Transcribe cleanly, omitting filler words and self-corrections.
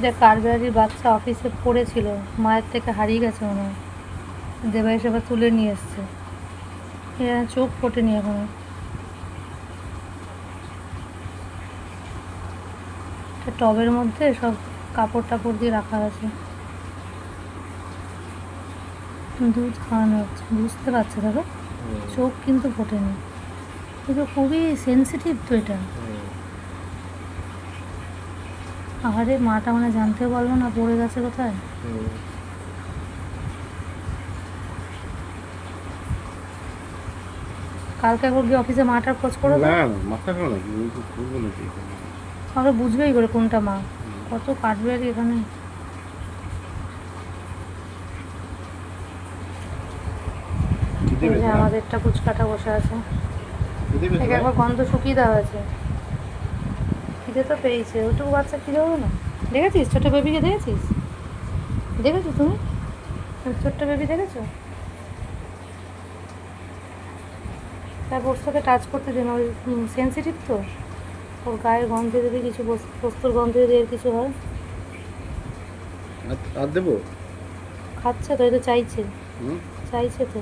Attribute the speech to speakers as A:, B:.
A: দেখ কারবারির বাচ্চা অফিসে পড়েছিল, মায়ের থেকে হারিয়ে গেছে মনে হয়, দেবাইশ আবার তুলে নিয়ে এসছে। চোখ ফোটেনি এখনো। টবের মধ্যে সব কাপড় টাপড় দিয়ে রাখা আছে, দুধ খাওয়ানো হচ্ছে, বুঝতে পারছে দেখো, চোখ কিন্তু ফোটেনি, কিন্তু খুবই সেন্সিটিভ তো এটা। আরে মাটা মানে জানতেও পারলো না পড়ে গেছে কোথায়। কালকে একবার গিয়ে অফিসে মাটার খোঁজ করে
B: না মাথা খাও নাকি,
A: তাহলে বুঝবেই করে কোনটা মা। কত কাটবে আর এখানে। আমাদেরটা ফুচকাটা বসে আছে, একে একবার গন্ধ শুকিয়ে দেওয়া হয়েছে। খিদে তো পেয়েছে, ওটুকু বাচ্চা খিদে হবে না? দেখেছিস ছোটো বেবিকে, দেখেছিস? দেখেছো তুমি ছোট্ট বেবি দেখেছো? তারপর ওর সাথে টাচ করতে দিন, ওই সেন্সিটিভ তো, ওর গায়ের গন্ধে যদি কিছু বস্তুর গন্ধে যদি এর কিছু হয়।
B: আর দেবো?
A: খাচ্ছে তো, এই তো চাইছে, চাইছে তো।